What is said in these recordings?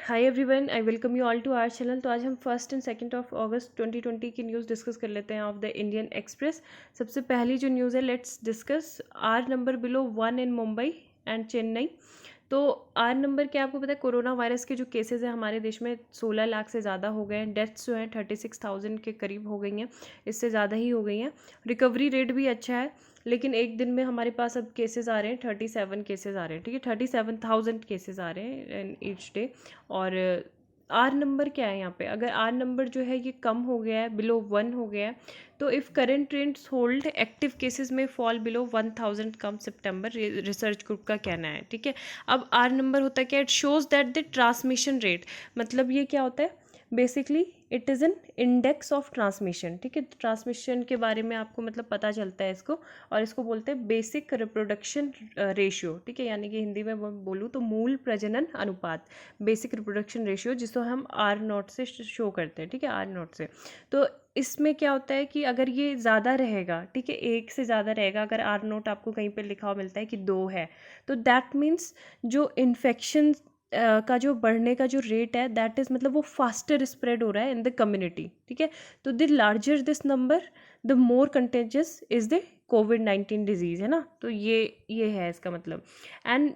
Hi everyone, I welcome you all to our channel. तो आज हम 1 एंड 2 ऑफ अगस्त 2020 की न्यूज़ डिस्कस कर लेते हैं ऑफ द इंडियन एक्सप्रेस। सबसे पहली जो न्यूज़ है, let's discuss R number below 1 in Mumbai and Chennai. तो आर नंबर क्या आपको पता है, कोरोना वायरस के जो केसेस हैं हमारे देश में 16 लाख से ज़्यादा हो गए हैं। डेथ्स जो हैं 36,000 के करीब हो गई हैं, इससे ज़्यादा ही हो गई हैं। रिकवरी रेट भी अच्छा है, लेकिन एक दिन में हमारे पास अब केसेस आ रहे हैं 37 केसेस आ रहे हैं, ठीक है, 37,000 केसेस आ रहे हैं इन ईच डे। और आर नंबर क्या है यहाँ पे, अगर आर नंबर जो है ये कम हो गया है, बिलो 1 हो गया है, तो if current trends hold active cases में फॉल बिलो 1000 कम सितंबर, रिसर्च ग्रुप का कहना है, ठीक है। अब आर नंबर होता है क्या, it shows that the transmission rate, मतलब ये क्या होता है, basically it is an index of transmission, ठीक है। ट्रांसमिशन के बारे में आपको मतलब पता चलता है इसको, और इसको बोलते हैं बेसिक रिप्रोडक्शन रेशियो, ठीक है, यानी कि हिंदी में बोलूँ तो मूल प्रजनन अनुपात, बेसिक रिप्रोडक्शन रेशियो, जिसको हम आर नॉट से शो करते हैं, ठीक है, आर नॉट से। तो इसमें क्या होता है कि अगर ये ज़्यादा रहेगा, ठीक है, 1 से ज़्यादा रहेगा, अगर आर नोट आपको कहीं पे लिखा हुआ मिलता है कि 2 है, तो दैट मीन्स जो इन्फेक्शन का जो बढ़ने का जो रेट है, दैट इज़ मतलब वो फास्टर स्प्रेड हो रहा है इन द कम्युनिटी, ठीक है। तो the larger this number, the more contagious is the covid disease, है ना। तो ये है इसका मतलब। एंड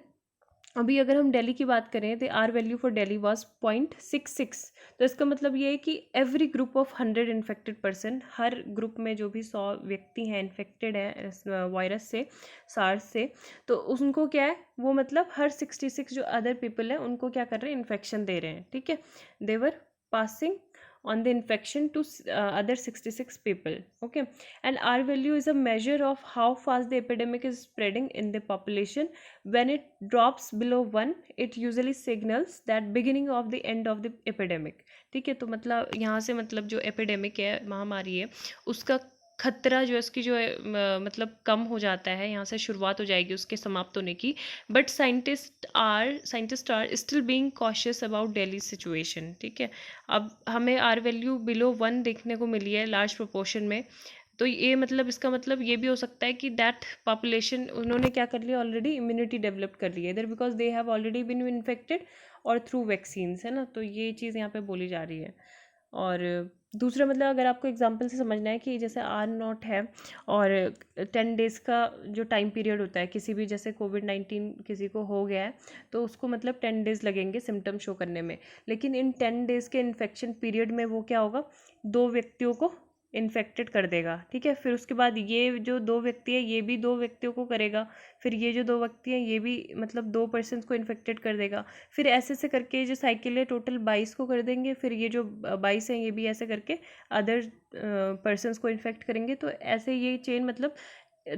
अभी अगर हम दिल्ली की बात करें, तो R value for Delhi was 0.66। तो इसका मतलब ये है कि every group of 100 infected person, हर ग्रुप में जो भी 100 व्यक्ति हैं इन्फेक्टेड हैं इस वायरस से, सार्स से, तो उनको क्या है, वो मतलब हर 66 जो अदर पीपल हैं उनको क्या कर रहे हैं, इन्फेक्शन दे रहे हैं, ठीक है। देवर passing on the infection to other 66 people, okay. And R value is a measure of how fast the epidemic is spreading in the population. When it drops below 1, it usually signals that beginning of the end of the epidemic, ठीक है। तो मतलब यहाँ से मतलब जो epidemic है, महामारी है, उसका खतरा जो है, उसकी जो है मतलब कम हो जाता है, यहाँ से शुरुआत हो जाएगी उसके समाप्त होने की। But scientist are still being cautious about Delhi situation, ठीक है। अब हमें आर वैल्यू बिलो 1 देखने को मिली है लार्ज प्रोपोर्शन में, तो ये मतलब इसका मतलब ये भी हो सकता है कि दैट पॉपुलेशन, उन्होंने क्या कर लिया, ऑलरेडी इम्यूनिटी डेवलप कर ली है इधर, because they have already been infected और थ्रू वैक्सीन्स, है ना। तो ये चीज़ यहाँ पे बोली जा रही है। और दूसरा मतलब अगर आपको एग्जांपल से समझना है कि जैसे आर नॉट है और 10 डेज़ का जो टाइम पीरियड होता है, किसी भी जैसे कोविड-19 किसी को हो गया है, तो उसको मतलब 10 डेज़ लगेंगे सिम्टम शो करने में। लेकिन इन 10 डेज़ के इन्फेक्शन पीरियड में वो क्या होगा, 2 व्यक्तियों को इन्फेक्टेड कर देगा, ठीक है। फिर उसके बाद ये जो 2 व्यक्ति है, ये भी 2 व्यक्तियों को करेगा, फिर ये जो 2 व्यक्ति हैं ये भी मतलब 2 पर्सन को इन्फेक्टेड कर देगा। फिर ऐसे ऐसे करके जो साइकिल है टोटल 22 को कर देंगे, फिर ये जो 22 हैं ये भी ऐसे करके अदर पर्सनस को इन्फेक्ट करेंगे। तो ऐसे ये चेन मतलब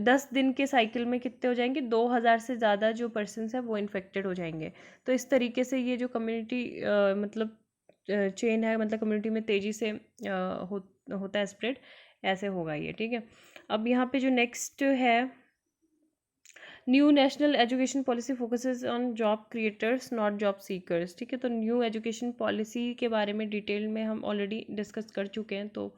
10 दिन के साइकिल में कितने हो जाएंगे, 2000 से ज़्यादा जो पर्सनस हैं वो इन्फेक्टेड हो जाएंगे। तो इस तरीके से ये जो कम्युनिटी मतलब चेन है, मतलब कम्युनिटी में तेज़ी से होता है स्प्रेड, ऐसे होगा ये, ठीक है। अब यहाँ पे जो नेक्स्ट है, new national education policy focuses on job creators not job seekers, ठीक है। तो न्यू एजुकेशन पॉलिसी के बारे में डिटेल में हम ऑलरेडी डिस्कस कर चुके हैं, तो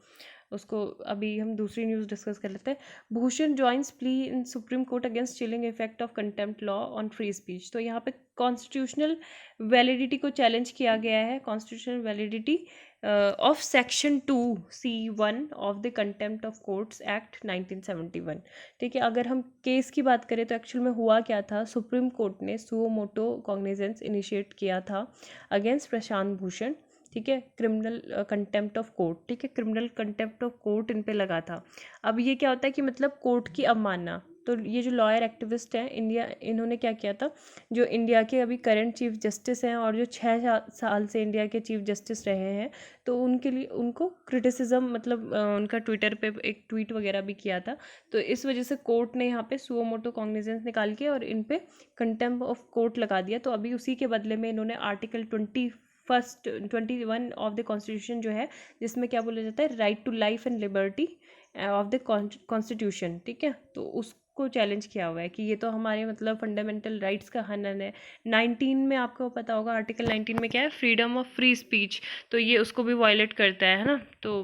उसको अभी हम दूसरी न्यूज़ डिस्कस कर लेते हैं। Bhushan joins plea in supreme court against chilling effect of contempt law on free speech. तो यहाँ पे कॉन्स्टिट्यूशनल वैलिडिटी को चैलेंज किया गया है, constitutional validity of section 2C1 of the contempt of courts act 1971, ठीक है। अगर हम केस की बात करें तो एक्चुअल में हुआ क्या था, सुप्रीम कोर्ट ने सुओ मोटो कॉग्निजेंस इनिशिएट किया था अगेंस्ट प्रशांत भूषण, ठीक है, क्रिमिनल कंटेम्प्ट ऑफ कोर्ट, ठीक है, क्रिमिनल कंटेम्प्ट ऑफ कोर्ट इन पे लगा था। अब ये क्या होता है कि मतलब कोर्ट की अवमानना, तो ये जो लॉयर एक्टिविस्ट हैं इंडिया, इन्होंने क्या किया था, जो इंडिया के अभी करंट चीफ जस्टिस हैं और जो 6 साल से इंडिया के चीफ जस्टिस रहे हैं, तो उनके लिए उनको क्रिटिसिज्म मतलब उनका ट्विटर पे एक ट्वीट वगैरह भी किया था। तो इस वजह से कोर्ट ने यहाँ पे सुओ मोटो कॉग्निजेंस निकाल के और इन पे कंटेम्प्ट ऑफ कोर्ट लगा दिया। तो अभी उसी के बदले में इन्होंने आर्टिकल 21 ऑफ द कॉन्स्टिट्यूशन जो है, जिसमें क्या बोला जाता है, right to life and liberty of the constitution, ठीक है, तो उसको चैलेंज किया हुआ है कि ये तो हमारे मतलब फंडामेंटल राइट्स का हनन है। 19 में आपको पता होगा, आर्टिकल 19 में क्या है, फ्रीडम ऑफ फ्री स्पीच, तो ये उसको भी वायलेट करता है ना। तो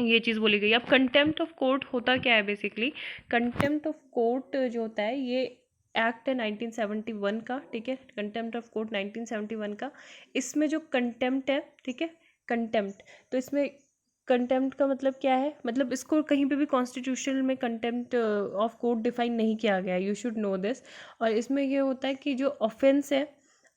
ये चीज़ बोली गई। अब कंटेम्प्ट ऑफ कोर्ट होता क्या है, बेसिकली कंटेम्प्ट ऑफ कोर्ट जो होता है, ये एक्ट है 1971 का, ठीक है, कंटेम्प्ट ऑफ कोर्ट 1971 का। इसमें जो कंटेम्प्ट है, ठीक है, कंटेम्प्ट, तो इसमें कंटेम्प्ट का मतलब क्या है, मतलब इसको कहीं पे भी कॉन्स्टिट्यूशन में कंटेम्प्ट ऑफ कोर्ट डिफाइन नहीं किया गया है, यू शुड नो दिस। और इसमें ये होता है कि जो ऑफेंस है,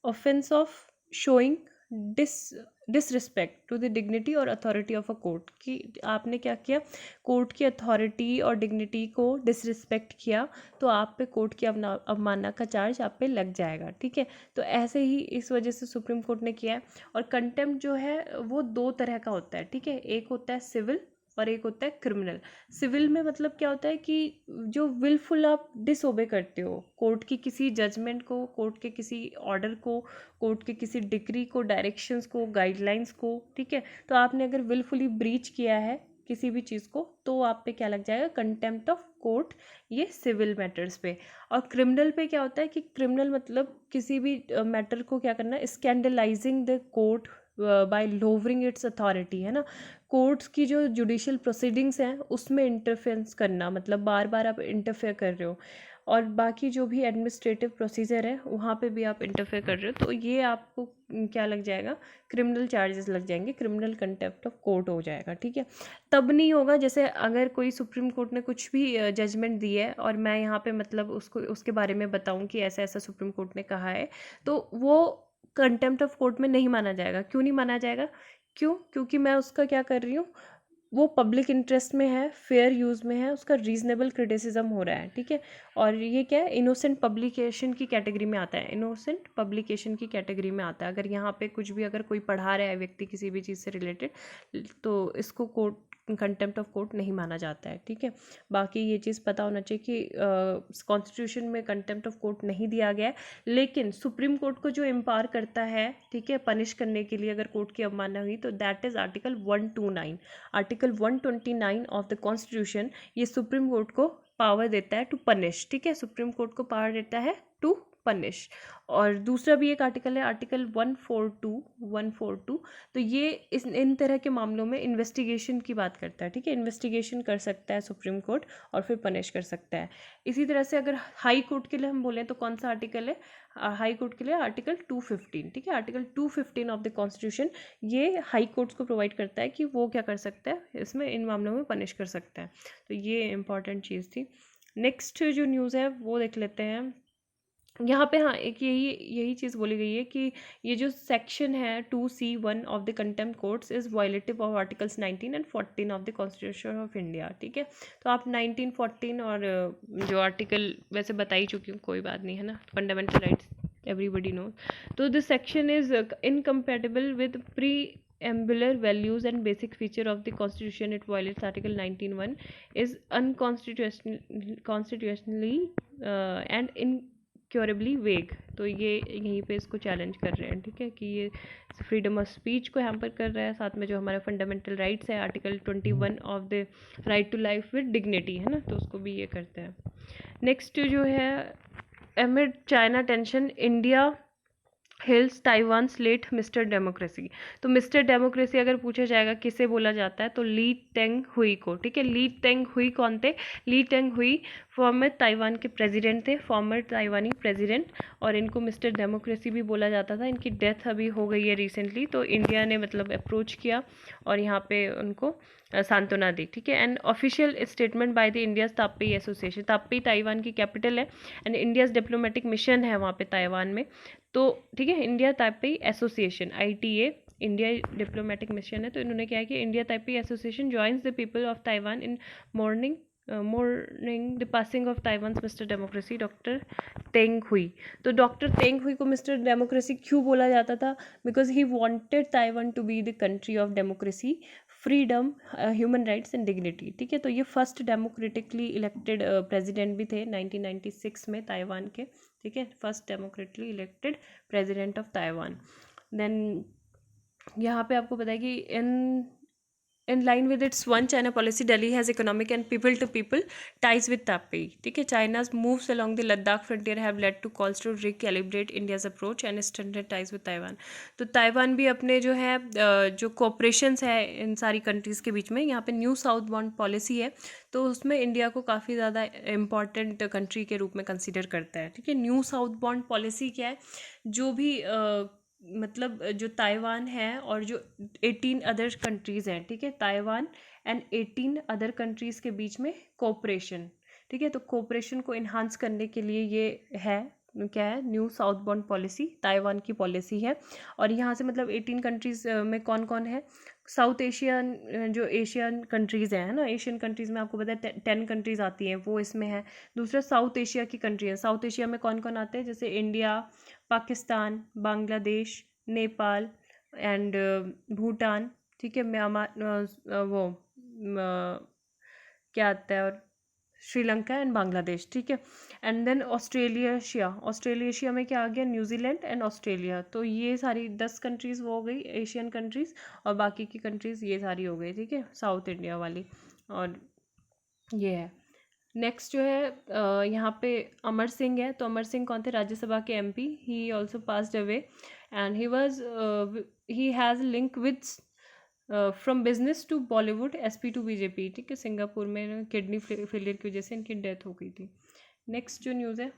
offence of showing dis disrespect to the dignity और अथॉरिटी ऑफ अ कोर्ट, कि आपने क्या किया, कोर्ट की अथॉरिटी और डिग्निटी को डिसरिस्पेक्ट किया, तो आप पे कोर्ट की अवमानना का चार्ज आप पे लग जाएगा, ठीक है। तो ऐसे ही इस वजह से सुप्रीम कोर्ट ने किया है। और कंटेम्प्ट जो है वो दो तरह का होता है, ठीक है, एक होता है सिविल और एक होता है क्रिमिनल। सिविल में मतलब क्या होता है कि जो विलफुल आप डिसओबे करते हो कोर्ट की किसी जजमेंट को, कोर्ट के किसी ऑर्डर को, कोर्ट के किसी डिक्री को, डायरेक्शंस को, गाइडलाइंस को, ठीक है, तो आपने अगर विलफुली ब्रीच किया है किसी भी चीज़ को, तो आप पे क्या लग जाएगा, कंटेम्प्ट ऑफ कोर्ट, ये सिविल मैटर्स पे। और क्रिमिनल पे क्या होता है कि क्रिमिनल मतलब किसी भी मैटर को क्या करना, scandalising the court by lowering its authority, है ना, कोर्ट्स की जो जुडिशियल प्रोसीडिंग्स हैं उसमें इंटरफेरेंस करना, मतलब बार बार आप इंटरफेयर कर रहे हो, और बाकी जो भी एडमिनिस्ट्रेटिव प्रोसीजर है वहाँ पे भी आप इंटरफेयर कर रहे हो, तो ये आपको क्या लग जाएगा, क्रिमिनल चार्जेस लग जाएंगे, क्रिमिनल कंटेम्प्ट ऑफ कोर्ट हो जाएगा, ठीक है। तब नहीं होगा जैसे अगर कोई सुप्रीम कोर्ट ने कुछ भी जजमेंट दी है और मैं यहाँ पे मतलब उसको उसके बारे में बताऊँ कि ऐसा ऐसा सुप्रीम कोर्ट ने कहा है, तो वो कंटेम्प्ट ऑफ कोर्ट में नहीं माना जाएगा। क्यों नहीं माना जाएगा, क्यों, क्योंकि मैं उसका क्या कर रही हूँ, वो पब्लिक इंटरेस्ट में है, फेयर यूज़ में है, उसका रीजनेबल क्रिटिसिज्म हो रहा है, ठीक है। और ये क्या है, इनोसेंट पब्लिकेशन की कैटेगरी में आता है, इनोसेंट पब्लिकेशन की कैटेगरी में आता है। अगर यहाँ पे कुछ भी अगर कोई पढ़ा रहा है व्यक्ति किसी भी चीज़ से रिलेटेड, तो इसको कोर्ट कंटेम्प्ट ऑफ कोर्ट नहीं माना जाता है, ठीक है। बाकी ये चीज़ पता होना चाहिए कि कॉन्स्टिट्यूशन में कंटेम्प्ट ऑफ कोर्ट नहीं दिया गया है, लेकिन सुप्रीम कोर्ट को जो एम्पावर करता है, ठीक है, पनिश करने के लिए अगर कोर्ट की अवमानना हुई, तो that is article 129। Article 129 of the constitution ये सुप्रीम कोर्ट को पावर देता है टू पनिश, ठीक है, सुप्रीम कोर्ट को पावर देता है टू पनिश। और दूसरा भी एक आर्टिकल है, आर्टिकल 142, तो ये इन तरह के मामलों में इन्वेस्टिगेशन की बात करता है, ठीक है, इन्वेस्टिगेशन कर सकता है सुप्रीम कोर्ट और फिर पनिश कर सकता है। इसी तरह से अगर हाई कोर्ट के लिए हम बोलें तो कौन सा आर्टिकल है, हाई कोर्ट के लिए आर्टिकल 215, ठीक है, आर्टिकल 215 ऑफ द कॉन्स्टिट्यूशन ये हाई कोर्ट्स को प्रोवाइड करता है कि वो क्या कर सकता है, इसमें इन मामलों में पनिश कर सकता है। तो ये इंपॉर्टेंट चीज़ थी। नेक्स्ट जो न्यूज़ है वो देख लेते हैं। यहाँ पे हाँ एक यही चीज़ बोली गई है कि ये जो सेक्शन है 2C1 of the contempt courts is violative of articles 19 and 14 of the constitution of India, ठीक है। तो आप 19, 14 और जो आर्टिकल वैसे बता ही चुकी हूँ, कोई बात नहीं, है ना, फंडामेंटल राइट्स एवरीबडी नो। तो this section is incompatible with pre ambular values and basic feature of the constitution. It violates article 19(1), is unconstitutionally and incurably vague। तो ये यहीं पे इसको चैलेंज कर रहे हैं, ठीक है, कि ये फ्रीडम ऑफ स्पीच को हैम्पर कर रहा है, साथ में जो हमारे फंडामेंटल राइट्स है article 21 of the right to life with dignity, है ना, तो उसको भी ये करते हैं। नेक्स्ट जो है, एमिड China tension India hills Taiwan slate mister democracy. तो मिस्टर डेमोक्रेसी अगर पूछा जाएगा किसे बोला जाता है, तो ली टेंग हुई को, ठीक है। ली टेंग हुई कौन थे, ली टेंग हुई फॉर्मर ताइवान के प्रेसिडेंट थे, फॉर्मर ताइवानी प्रेसिडेंट, और इनको मिस्टर डेमोक्रेसी भी बोला जाता था। इनकी डेथ अभी हो गई है रिसेंटली, तो इंडिया ने मतलब अप्रोच किया और यहाँ पे उनको सांत्वना दी, ठीक है। And official statement by the India Taipei association, Taipei Taiwan की कैपिटल है एंड इंडियाज डिप्लोमेटिक मिशन है वहाँ पे ताइवान में, तो ठीक है, India Taipei association ITA India diplomatic mission है। तो इन्होंने क्या है कि India Taipei association joins the people of Taiwan in mourning the passing of Taiwan's mister democracy doctor Teng Hui. तो डॉक्टर तेंग हुई को मिस्टर डेमोक्रेसी क्यों बोला जाता था, because he wanted Taiwan to be the country of democracy, freedom, human rights and dignity, ठीक है। तो ये फर्स्ट डेमोक्रेटिकली इलेक्टेड प्रेसिडेंट भी थे 1996 में ताइवान के, ठीक है, first democratically elected president of Taiwan. Then यहाँ पे आपको पता है कि इन In line with its one China policy, Delhi has economic and people-to-people ties with Taipei. ठीक है, China's moves along the Ladakh frontier have led to calls to recalibrate India's approach and strengthen ties with Taiwan. तो Taiwan भी अपने जो है जो cooperations है इन सारी कंट्रीज़ के बीच में, यहाँ पे न्यू साउथ बाउंड पॉलिसी है, तो उसमें इंडिया को काफ़ी ज़्यादा इम्पॉर्टेंट कंट्री के रूप में कंसिडर करता है. ठीक है, न्यू साउथ बाउंड पॉलिसी क्या है, जो भी मतलब जो ताइवान है और जो 18 अदर कंट्रीज़ हैं, ठीक है, ताइवान एंड 18 अदर कंट्रीज़ के बीच में कोऑपरेशन. ठीक है, तो कोऑपरेशन को इन्हांस करने के लिए ये है, क्या है, new south bound policy Taiwan की पॉलिसी है. और यहाँ से मतलब 18 कंट्रीज़ में कौन कौन है, साउथ एशियन जो एशियन कंट्रीज़ हैं, है ना, एशियन कंट्रीज़ में आपको पता है 10 कंट्रीज़ आती हैं, वो इसमें है. दूसरा साउथ एशिया की कंट्री है. साउथ एशिया में कौन कौन आते हैं, जैसे इंडिया, पाकिस्तान, बांग्लादेश, नेपाल एंड भूटान. ठीक है, म्यांमार, वो क्या आता है, और श्रीलंका एंड बांग्लादेश. ठीक है, एंड देन ऑस्ट्रेलिया में क्या आ गया, न्यूजीलैंड एंड ऑस्ट्रेलिया. तो ये सारी 10 कंट्रीज़ वो हो गई एशियन कंट्रीज़, और बाकी की कंट्रीज़ ये सारी हो गई. ठीक है, साउथ इंडिया वाली. और ये है नेक्स्ट जो है यहाँ पे अमर सिंह है. तो अमर सिंह कौन थे, राज्यसभा के MP. He also passed away and he has link with from business to Bollywood SP to BJP. ठीक है, सिंगापुर में किडनी फेलियर की वजह से इनकी डेथ हो गई थी. नेक्स्ट जो न्यूज़ है,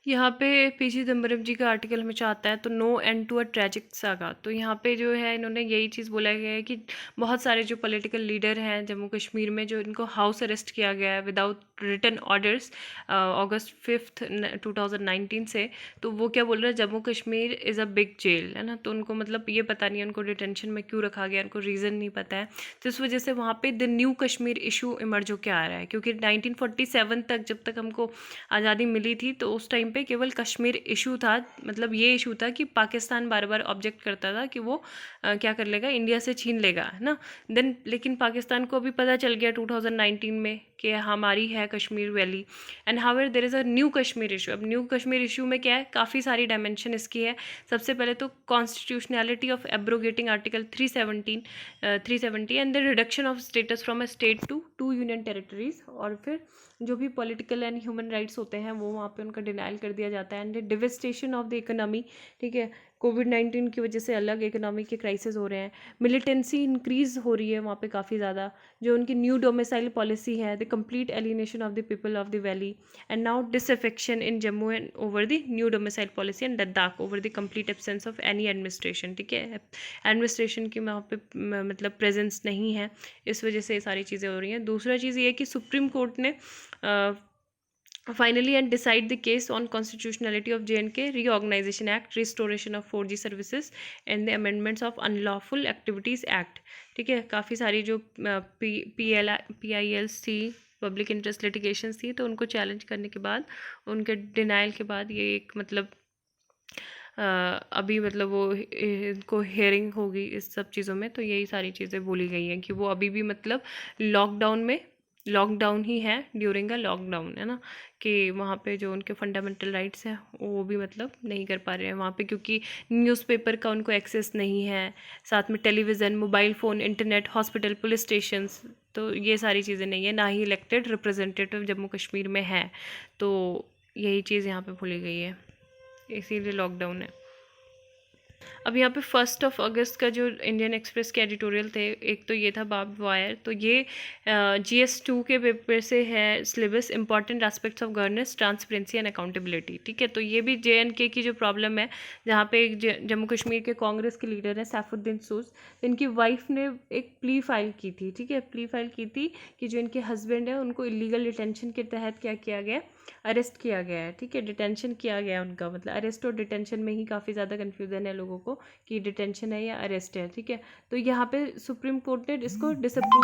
यहाँ पे P चिदम्बरम जी का आर्टिकल हमेशा आता है, तो no end to a tragic saga. तो यहाँ पे जो है इन्होंने यही चीज़ बोला गया है कि बहुत सारे जो पॉलिटिकल लीडर हैं जम्मू कश्मीर में, जो इनको हाउस अरेस्ट किया गया है without written orders August 5th 2019 से. तो वो क्या बोल रहे हैं, Jammu Kashmir is a big jail, है ना. तो उनको मतलब ये पता नहीं है उनको डिटेंशन में क्यों रखा गया, उनको रीज़न नहीं पता है. तो इस वजह से वहाँ पे the new Kashmir issue emerge होकर आ रहा है, क्योंकि 1947 तक जब तक हमको आज़ादी मिली थी, तो उस टाइम पे केवल कश्मीर इशू था. मतलब ये इशू था कि पाकिस्तान बार बार ऑब्जेक्ट करता था कि वो क्या कर लेगा, इंडिया से छीन लेगा, है ना. देन लेकिन पाकिस्तान को अभी पता चल गया 2019 में कि हमारी है Kashmir valley. And however there is a new Kashmir issue. अब न्यू कश्मीर इशू में क्या है, काफ़ी सारी डायमेंशन इसकी है. सबसे पहले तो constitutionality of abrogating article 370 and the reduction of status from a state to union territories. और फिर जो भी पॉलिटिकल एंड ह्यूमन राइट्स होते हैं वो वहाँ पे उनका डिनाइल कर दिया जाता है. And devastation of the economy. ठीक है, कोविड-19 की वजह से अलग इकोनॉमी के क्राइसिस हो रहे हैं. मिलिटेंसी इंक्रीज़ हो रही है वहाँ पे काफ़ी ज़्यादा. जो उनकी न्यू डोमिसाइल पॉलिसी है, the complete alienation of the people of the valley. And now disaffection in Jammu and over the new domicile policy and Ladakh over the complete absence of any administration. ठीक है, एडमिनिस्ट्रेशन की वहाँ पे मतलब presence नहीं है, इस वजह से ये सारी चीज़ें हो रही हैं. दूसरा चीज़ ये है कि सुप्रीम कोर्ट ने finally and decide the case on constitutionality of J&K Reorganization Act, restoration of 4G services and the amendments of Unlawful Activities Act. ठीक है, काफ़ी सारी जो PILs थी, पब्लिक इंटरेस्ट लिटिगेशंस थी, तो उनको चैलेंज करने के बाद, उनके डिनाइल के बाद ये एक मतलब अभी मतलब वो इनको हेयरिंग होगी इस सब चीज़ों में. तो यही सारी चीज़ें बोली गई हैं कि वो अभी भी मतलब लॉकडाउन ही है, ड्यूरिंग अ लॉकडाउन, है ना, कि वहाँ पे जो उनके फंडामेंटल राइट्स हैं वो भी मतलब नहीं कर पा रहे हैं वहाँ पे, क्योंकि न्यूज़पेपर का उनको एक्सेस नहीं है, साथ में television, mobile phone, internet, hospital, police stations, तो ये सारी चीज़ें नहीं है. ना ही इलेक्टेड रिप्रेजेंटेटिव जम्मू कश्मीर में है. तो यही चीज़ यहाँ पर भूली गई है, इसीलिए लॉकडाउन है. अब यहाँ पे 1 अगस्त का जो इंडियन एक्सप्रेस के एडिटोरियल थे, एक तो ये था बार्ब्ड वायर. तो ये GS2 के पेपर से है syllabus, important aspects of governance, transparency and accountability. ठीक है, तो ये भी J&K की जो प्रॉब्लम है, जहाँ पे एक जम्मू कश्मीर के कांग्रेस के लीडर हैं सैफुद्दीन सूद, इनकी वाइफ ने एक प्ली फाइल की थी. ठीक है, प्ली फाइल की थी कि जो इनके हस्बैंड है उनको इलीगल डिटेंशन के तहत क्या किया गया, अरेस्ट किया गया है. ठीक है, डिटेंशन किया गया उनका, मतलब अरेस्ट और डिटेंशन में ही काफ़ी ज़्यादा कन्फ्यूज़न है लोगों को कि डिटेंशन है या अरेस्ट है. ठीक है, तो यहाँ पे सुप्रीम कोर्ट ने इसको डिसअप्रूव